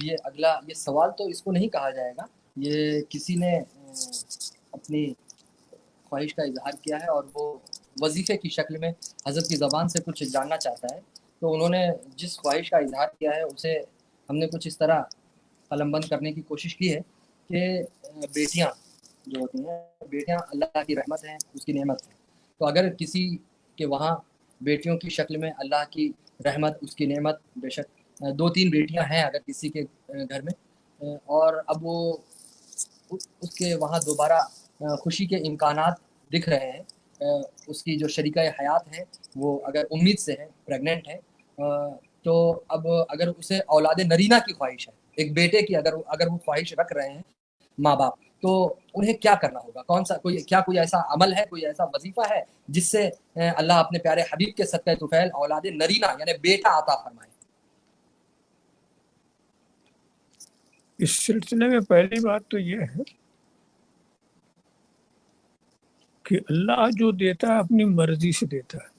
یہ اگلا یہ سوال تو اس کو نہیں کہا جائے گا، یہ کسی نے اپنی خواہش کا اظہار کیا ہے اور وہ وظیفے کی شکل میں حضرت کی زبان سے کچھ جاننا چاہتا ہے، تو انہوں نے جس خواہش کا اظہار کیا ہے اسے ہم نے کچھ اس طرح قلم بند کرنے کی کوشش کی ہے کہ بیٹیاں جو ہوتی ہیں، بیٹیاں اللہ کی رحمت ہیں، اس کی نعمت ہیں، تو اگر کسی کے وہاں بیٹیوں کی شکل میں اللہ کی رحمت، اس کی نعمت، بے شک 2-3 بیٹیاں ہیں اگر کسی کے گھر میں، اور اب وہ اس کے وہاں دوبارہ خوشی کے امکانات دکھ رہے ہیں، اس کی جو شریکہ حیات ہے وہ اگر امید سے ہے، پریگننٹ ہے، تو اب اگر اسے اولاد نرینہ کی خواہش ہے، ایک بیٹے کی اگر وہ خواہش رکھ رہے ہیں ماں باپ، تو انہیں کیا کرنا ہوگا؟ کون سا کوئی ایسا عمل ہے، کوئی ایسا وظیفہ ہے جس سے اللہ اپنے پیارے حبیب کے صدقہ طفیل اولاد نرینہ یعنی بیٹا عطا فرمائے؟ اس سلسلے میں پہلی بات تو یہ ہے کہ اللہ جو دیتا ہے اپنی مرضی سے دیتا ہے،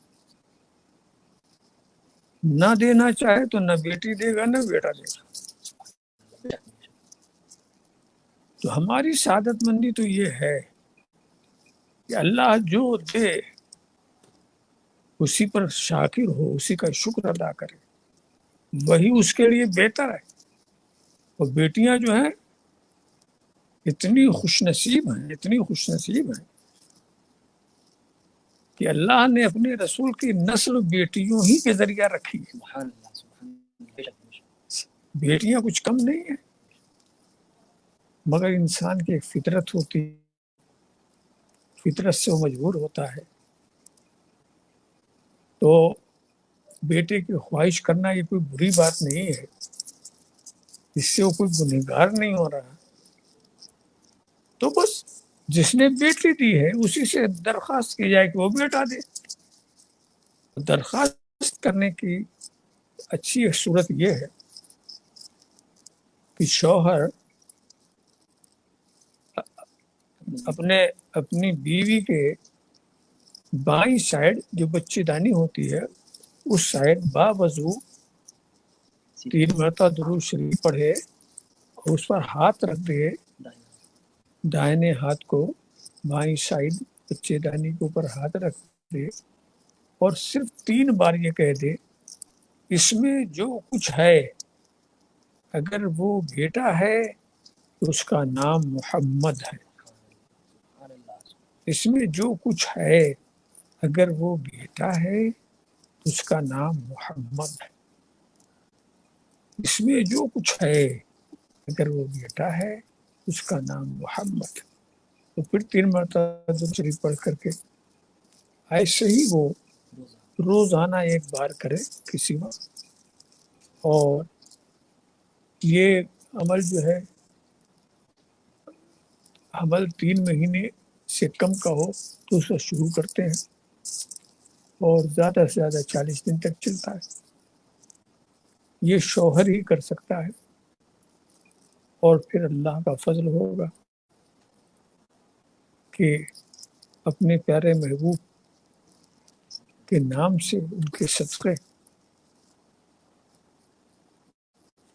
نہ دینا چاہے تو نہ بیٹی دے گا نہ بیٹا دے گا۔ تو ہماری سعادت مندی تو یہ ہے کہ اللہ جو دے اسی پر شاکر ہو، اسی کا شکر ادا کرے، وہی اس کے لیے بہتر ہے۔ اور بیٹیاں جو ہیں اتنی خوش نصیب ہیں کہ اللہ نے اپنے رسول کی نسل بیٹیوں ہی کے ذریعہ رکھی ہے۔ سبحان اللہ، سبحان اللہ۔ بیٹیاں کچھ کم نہیں ہیں، مگر انسان کی ایک فطرت ہوتی ہے، فطرت سے وہ مجبور ہوتا ہے، تو بیٹے کی خواہش کرنا یہ کوئی بری بات نہیں ہے، اس سے وہ کوئی گنہگار نہیں ہو رہا۔ تو بس جس نے بیٹی دی ہے اسی سے درخواست کی جائے کہ وہ بیٹا دے۔ درخواست کرنے کی اچھی ایک صورت یہ ہے کہ شوہر اپنی بیوی کے بائیں سائڈ جو بچے دانی ہوتی ہے اس سائڈ باوضو 3 مرتبہ درود شریف پڑھے اور اس پر ہاتھ رکھ دے، دائنے ہاتھ کو بائیں سائڈ بچے دانی کے اوپر ہاتھ رکھ دے اور صرف 3 بار یہ کہہ دے اس میں جو کچھ ہے، اگر وہ بیٹا ہے تو اس کا نام محمد ہے، اس میں جو کچھ ہے اگر وہ بیٹا ہے تو اس کا نام محمد ہے، اس میں جو کچھ ہے اگر وہ بیٹا ہے اس کا نام محمد ہے۔ تو پھر 3 مرتبہ درود شریف پڑھ کر کے ایسے ہی وہ روزانہ 1 بار کرے کسی وقت، اور یہ عمل جو ہے حمل 3 مہینے سے کم کا ہو تو اس کو شروع کرتے ہیں اور زیادہ سے زیادہ 40 دن تک چلتا ہے۔ یہ شوہر ہی کر سکتا ہے، اور پھر اللہ کا فضل ہوگا کہ اپنے پیارے محبوب کے نام سے ان کے صدقے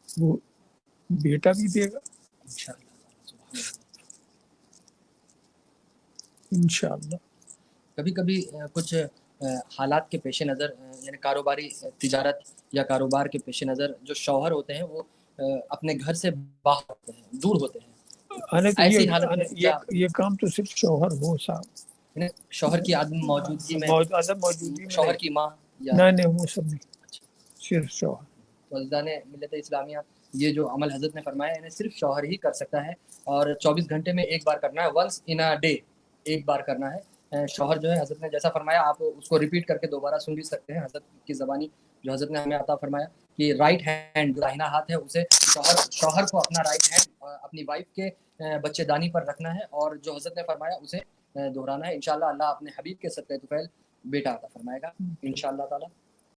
وہ بیٹا بھی دے گا انشاءاللہ۔ کبھی کبھی کچھ حالات کے پیش نظر، یعنی کاروباری تجارت یا کاروبار کے پیش نظر جو شوہر ہوتے ہیں وہ اپنے گھر سے باہر ہوتے ہیں، دور ہوتے ہیں، ایسی حالت میں یہ کام تو صرف شوہر ہو صاحب، یعنی شوہر کی عدم موجودگی میں، عدم موجودگی میں شوہر کی ماں یا نہیں وہ سب نہیں، صرف شوہر۔ والدان ملت اسلامیہ یہ جو عمل حضرت نے فرمایا انہیں صرف شوہر ہی کر سکتا ہے، اور 24 گھنٹے میں 1 بار کرنا ہے، ونس ان اے ڈے 1 بار کرنا ہے۔ شوہر جو ہے حضرت نے جیسا فرمایا، آپ اس کو ریپیٹ کر کے دوبارہ سن بھی سکتے ہیں، حضرت کی زبانی جو حضرت نے ہمیں عطا فرمایا کہ رائٹ ہینڈ جو داہنا ہاتھ ہے اسے شوہر کو اپنا رائٹ ہینڈ اپنی وائف کے بچے دانی پر رکھنا ہے، اور جو حضرت نے فرمایا اسے دہرانا ہے۔ انشاءاللہ اللہ اپنے حبیب کے صدقہ طفیل بیٹا عطا فرمائے گا انشاءاللہ تعالی۔